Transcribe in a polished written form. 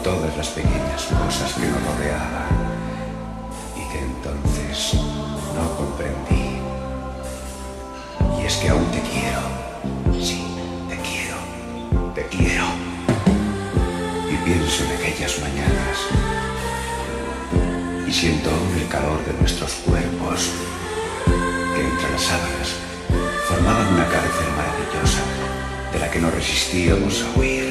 todas las pequeñas cosas que nos rodeaban y que entonces no comprendí. Y es que aún te quiero. Sí, te quiero. Te quiero. Y pienso en aquellas mañanas y siento aún el calor de nuestros cuerpos que entre las sábanas formaban una cárcel maravillosa de la que no resistíamos a huir.